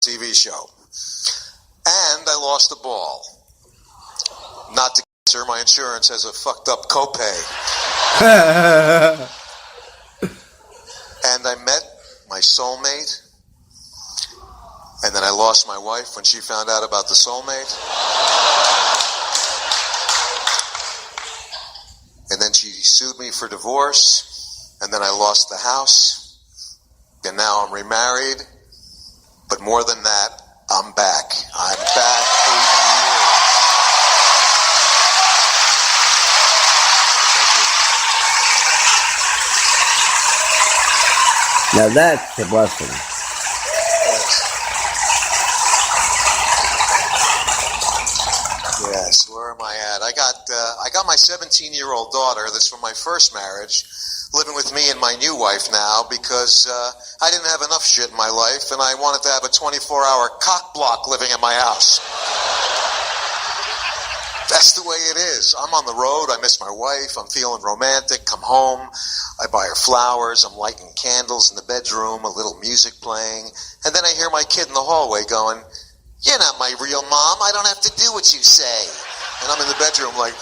TV show. And I lost the ball. Not to cancer, my insurance has a fucked up copay. And I met my soulmate. And then I lost my wife when she found out about the soulmate. And then she sued me for divorce. And then I lost the house. And now I'm remarried. But more than that, I'm back. I'm back 8 years. Now that's a blessing. Yes, where am I at? I got my 17-year-old daughter that's from my first marriage living with me and my new wife now because I didn't have enough shit in my life and I wanted to have a 24-hour cock block living in my house. That's the way it is. I'm on the road. I miss my wife. I'm feeling romantic. Come home. I buy her flowers. I'm lighting candles in the bedroom, a little music playing. And then I hear my kid in the hallway going, "You're not my real mom. I don't have to do what you say." And I'm in the bedroom like...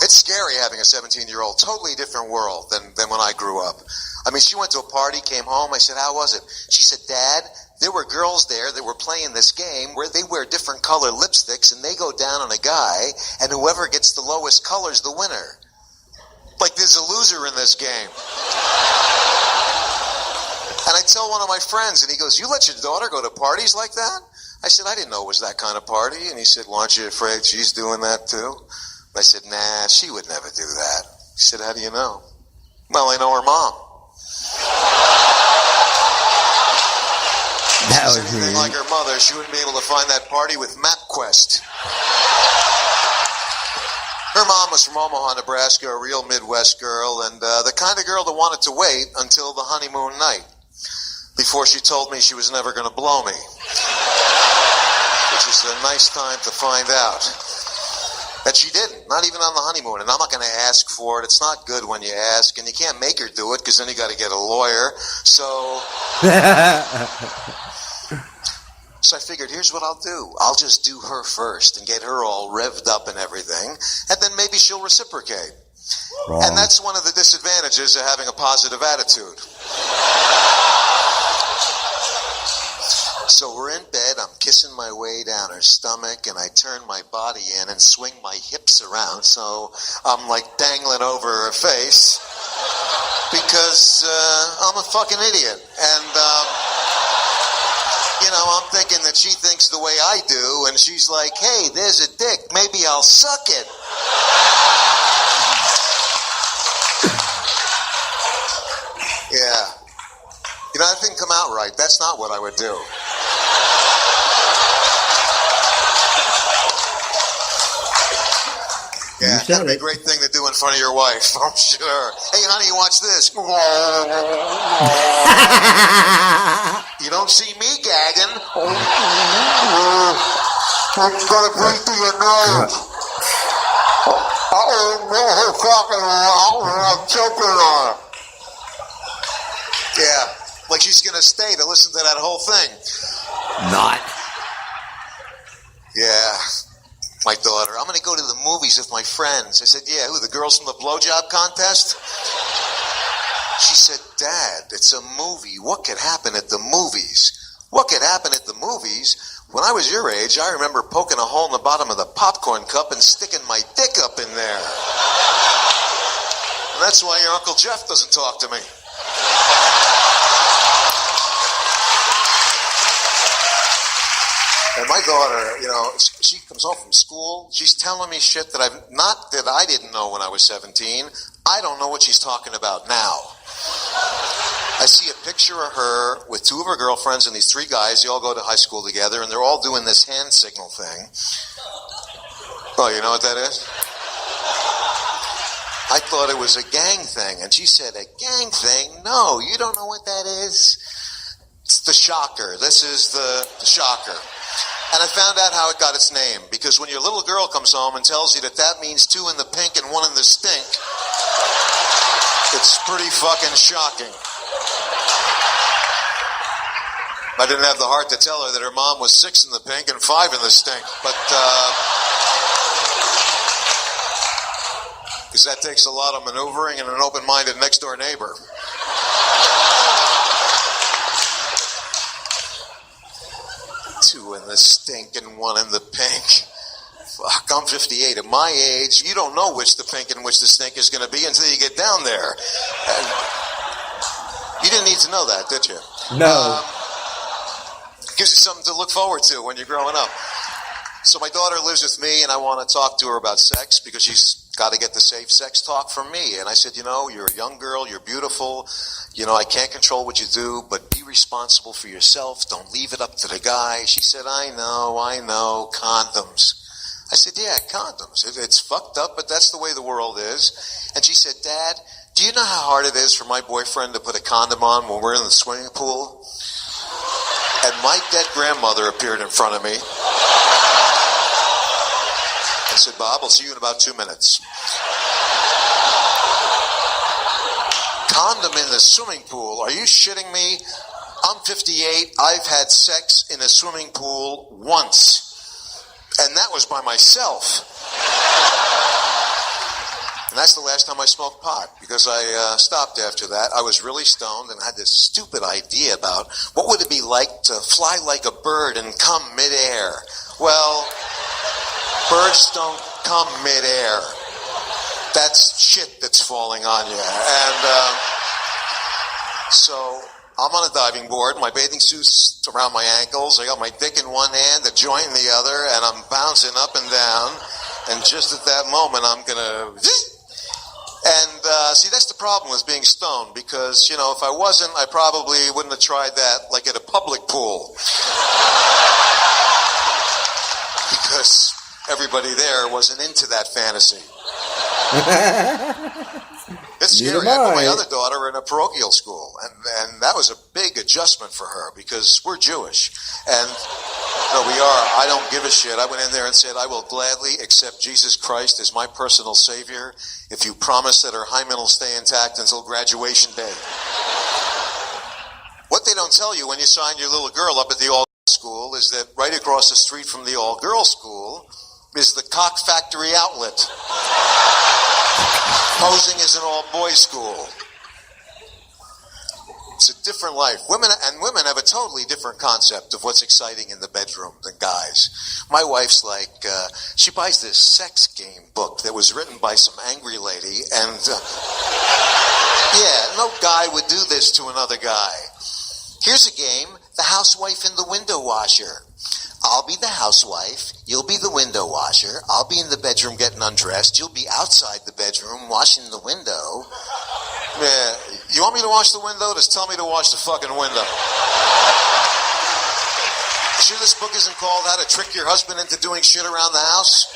It's scary having a 17-year-old. Totally different world than when I grew up. I mean, she went to a party, came home. I said, "How was it?" She said, "Dad, there were girls there that were playing this game where they wear different color lipsticks and they go down on a guy, and whoever gets the lowest color is the winner. Like there's a loser in this game." And I tell one of my friends, and he goes, "You let your daughter go to parties like that?" I said, "I didn't know it was that kind of party." And he said, "Well, aren't you afraid she's doing that too?" And I said, "Nah, she would never do that." He said, "How do you know?" "Well, I know her mom." That If was she's anything like her mother, she wouldn't be able to find that party with MapQuest. Her mom was from Omaha, Nebraska, a real Midwest girl, and the kind of girl that wanted to wait until the honeymoon night before she told me she was never going to blow me, which is a nice time to find out that she didn't, not even on the honeymoon. And I'm not going to ask for it. It's not good when you ask, and you can't make her do it because then you got to get a lawyer. So I figured, here's what I'll do. I'll just do her first and get her all revved up and everything, and then maybe she'll reciprocate. Wrong. And that's one of the disadvantages of having a positive attitude. So we're in bed, I'm kissing my way down her stomach, and I turn my body in and swing my hips around, so I'm like dangling over her face, because I'm a fucking idiot. And, I'm thinking that she thinks the way I do, and she's like, "Hey, there's a dick, maybe I'll suck it." Yeah. That didn't come out right. That's not what I would do. Yeah, that'd be a great thing to do in front of your wife, I'm sure. "Hey, honey, watch this." You don't see me gagging. I'm gonna break through your nose. I'm choking on her. Yeah, like she's gonna stay to listen to that whole thing. Not. Yeah. My daughter, "I'm going to go to the movies with my friends." I said, "Yeah, who, the girls from the blowjob contest?" She said, "Dad, it's a movie. What could happen at the movies?" What could happen at the movies? When I was your age, I remember poking a hole in the bottom of the popcorn cup and sticking my dick up in there. And that's why your Uncle Jeff doesn't talk to me. And my daughter, she comes home from school. She's telling me shit that I didn't know when I was 17. I don't know what she's talking about now. I see a picture of her with two of her girlfriends and these three guys. They all go to high school together, and they're all doing this hand signal thing. Oh, you know what that is? I thought it was a gang thing. And she said, "A gang thing? No, you don't know what that is? It's the shocker. This is the shocker." And I found out how it got its name, because when your little girl comes home and tells you that means two in the pink and one in the stink, It's pretty fucking shocking. I didn't have the heart to tell her that her mom was 6 in the pink and 5 in the stink, but because that takes a lot of maneuvering and an open-minded next-door neighbor. 2 in the stink and 1 in the pink. Fuck, I'm 58. At my age, you don't know which the pink and which the stink is going to be until you get down there. And you didn't need to know that, did you? No. Gives you something to look forward to when you're growing up. So my daughter lives with me, and I want to talk to her about sex because she's got to get the safe sex talk from me. And I said, you're a young girl, you're beautiful. I can't control what you do, but be responsible for yourself. Don't leave it up to the guy. She said, I know, condoms. I said, yeah, condoms. It's fucked up, but that's the way the world is. And she said, Dad, do you know how hard it is for my boyfriend to put a condom on when we're in the swimming pool? And my dead grandmother appeared in front of me and said, Bob, I'll see you in about 2 minutes. Condom in the swimming pool? Are you shitting me? I'm 58. I've had sex in a swimming pool once. And that was by myself. And that's the last time I smoked pot, because I stopped after that. I was really stoned and had this stupid idea about what would it be like to fly like a bird and come midair. Well, birds don't come midair. That's shit that's falling on you. And so I'm on a diving board. My bathing suit's around my ankles. I got my dick in one hand, the joint in the other, and I'm bouncing up and down. And just at that moment, I'm going to... And, see, that's the problem with being stoned, because, if I wasn't, I probably wouldn't have tried that, like at a public pool. Because everybody there wasn't into that fantasy. It's scary. I put my other daughter in a parochial school, and that was a big adjustment for her, because we're Jewish. And, we are. I don't give a shit. I went in there and said, I will gladly accept Jesus Christ as my personal Savior if you promise that her hymen will stay intact until graduation day. What they don't tell you when you sign your little girl up at the all-girls school is that right across the street from the all-girls school is the Cock Factory outlet, posing as an all-boys school. It's a different life. Women have a totally different concept of what's exciting in the bedroom than guys. My wife's like, she buys this sex game book that was written by some angry lady, and yeah, no guy would do this to another guy. Here's a game, the housewife and the window washer. I'll be the housewife, you'll be the window washer, I'll be in the bedroom getting undressed, you'll be outside the bedroom washing the window. Yeah, you want me to wash the window? Just tell me to wash the fucking window. Sure this book isn't called How to Trick Your Husband into Doing Shit Around the House?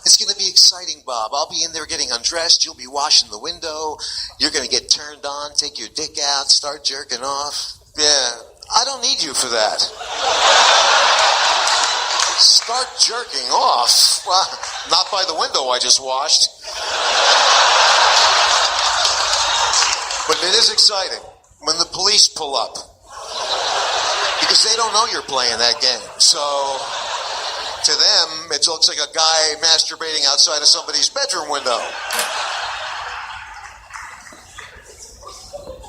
It's going to be exciting, Bob. I'll be in there getting undressed, you'll be washing the window, you're going to get turned on, take your dick out, start jerking off. Yeah, I don't need you for that. Start jerking off? Well, not by the window I just washed. But it is exciting when the police pull up, because they don't know you're playing that game. So to them, it looks like a guy masturbating outside of somebody's bedroom window.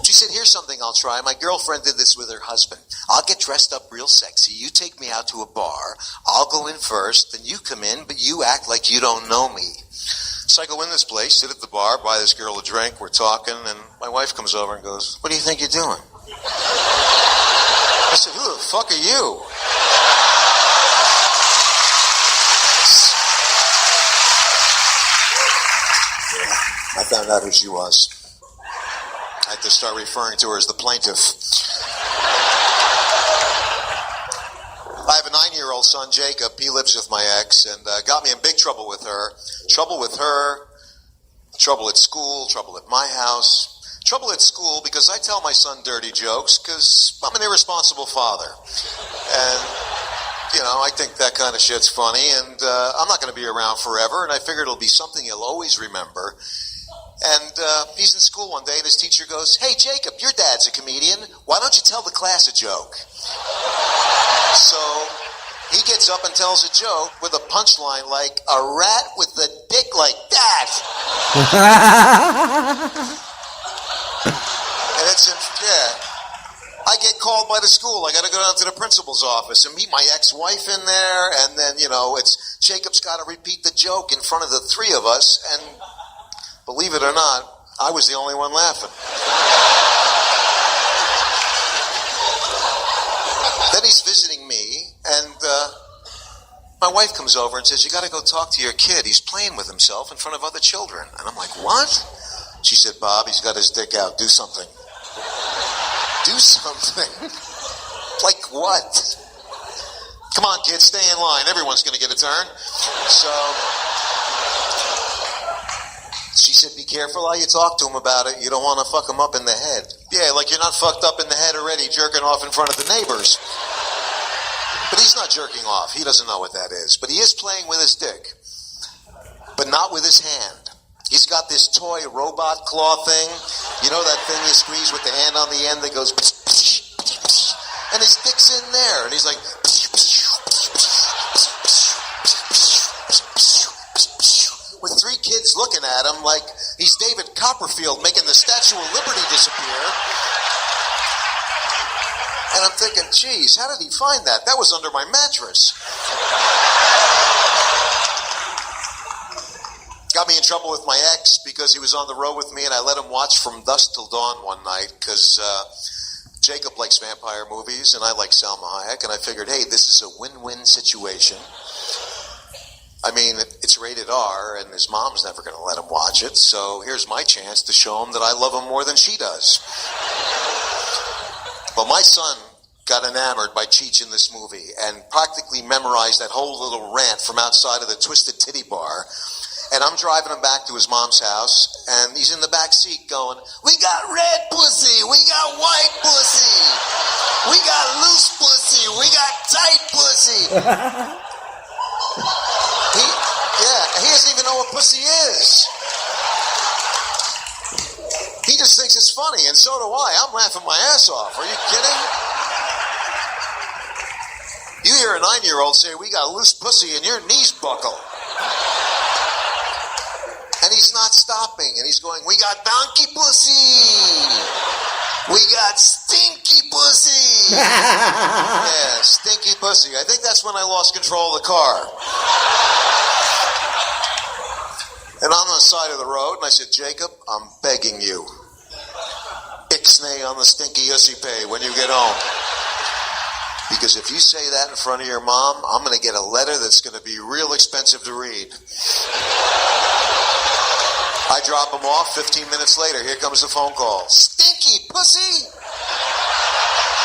She said, here's something I'll try. My girlfriend did this with her husband. I'll get dressed up real sexy. You take me out to a bar. I'll go in first, then you come in, but you act like you don't know me. So I go in this place, sit at the bar, buy this girl a drink, we're talking, and my wife comes over and goes, what do you think you're doing? I said, who the fuck are you? I found out who she was. I had to start referring to her as the plaintiff. I have a 9-year-old son, Jacob. He lives with my ex, and got me in big trouble with her. Trouble with her, trouble at school, trouble at my house. Trouble at school because I tell my son dirty jokes because I'm an irresponsible father. And, I think that kind of shit's funny, and I'm not going to be around forever, and I figured it'll be something he'll always remember. And he's in school one day, and his teacher goes, "Hey, Jacob, your dad's a comedian. Why don't you tell the class a joke?" So he gets up and tells a joke with a punchline like, "A rat with a dick like that." And it's I get called by the school. I got to go down to the principal's office and meet my ex-wife in there. And then, it's Jacob's got to repeat the joke in front of the three of us. And believe it or not, I was the only one laughing. Then he's visiting me, and my wife comes over and says, "You got to go talk to your kid. He's playing with himself in front of other children." And I'm like, "What?" She said, "Bob, he's got his dick out. Do something." Do something? Like what? Come on, kids, stay in line. Everyone's going to get a turn. So she said, "Be careful how you talk to him about it. You don't want to fuck him up in the head." Yeah, like you're not fucked up in the head already, jerking off in front of the neighbors. But he's not jerking off. He doesn't know what that is. But he is playing with his dick. But not with his hand. He's got this toy robot claw thing. You know that thing you squeeze with the hand on the end that goes... And his dick's in there. And he's like... With three kids looking at him like he's David Copperfield making the Statue of Liberty disappear. And I'm thinking, geez, how did he find that? That was under my mattress. Got me in trouble with my ex because he was on the road with me and I let him watch From Dusk Till Dawn one night because Jacob likes vampire movies and I like Salma Hayek, and I figured, hey, this is a win-win situation. I mean, it's rated R and his mom's never going to let him watch it, so here's my chance to show him that I love him more than she does. But my son got enamored by Cheech in this movie and practically memorized that whole little rant from outside of the Twisted Titty Bar. And I'm driving him back to his mom's house, and he's in the back seat going, "We got red pussy, we got white pussy, we got loose pussy, we got tight pussy." He doesn't even know what pussy is. He just thinks it's funny, and so do I. I'm laughing my ass off. Are you kidding? You hear a 9-year-old say, "We got loose pussy," and your knees buckle. And he's not stopping, and he's going, "We got donkey pussy. We got stinky pussy." Yeah, stinky pussy. I think that's when I lost control of the car. And I'm on the side of the road, and I said, "Jacob, I'm begging you. Ixnay on the stinky hussy pay when you get home. Because if you say that in front of your mom, I'm going to get a letter that's going to be real expensive to read." I drop him off. 15 minutes later, here comes the phone call. "Stinky pussy?"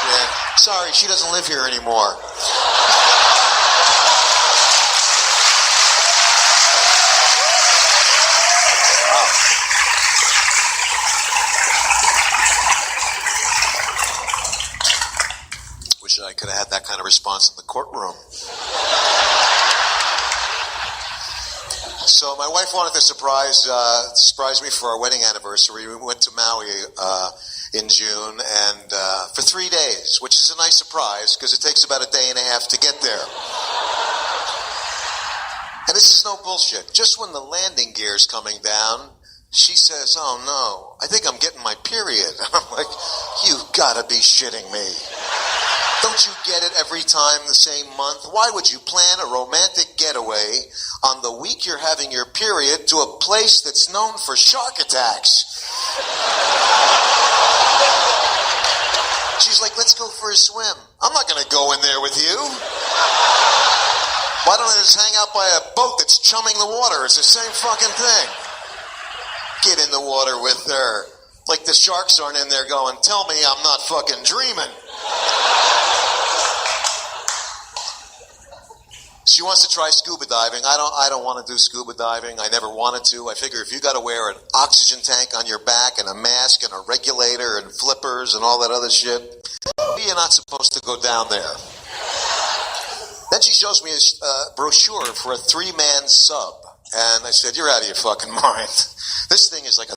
Yeah, sorry, she doesn't live here anymore. Wow. Wish I could have had that kind of response in the courtroom. So my wife wanted to surprise me for our wedding anniversary. We went to Maui in June and for 3 days, which is a nice surprise because it takes about a day and a half to get there. And this is no bullshit. Just when the landing gear's coming down, she says, "Oh no, I think I'm getting my period." And I'm like, "You've got to be shitting me. Don't you get it every time the same month? Why would you plan a romantic getaway on the week you're having your period to a place that's known for shark attacks?" She's like, "Let's go for a swim." I'm not going to go in there with you. Why don't I just hang out by a boat that's chumming the water? It's the same fucking thing. Get in the water with her. Like the sharks aren't in there going, "Tell me I'm not fucking dreaming." She wants to try scuba diving. I don't want to do scuba diving. I never wanted to. I figure if you got to wear an oxygen tank on your back and a mask and a regulator and flippers and all that other shit, you're not supposed to go down there. Then she shows me a brochure for a 3-man sub. And I said, "You're out of your fucking mind. This thing is like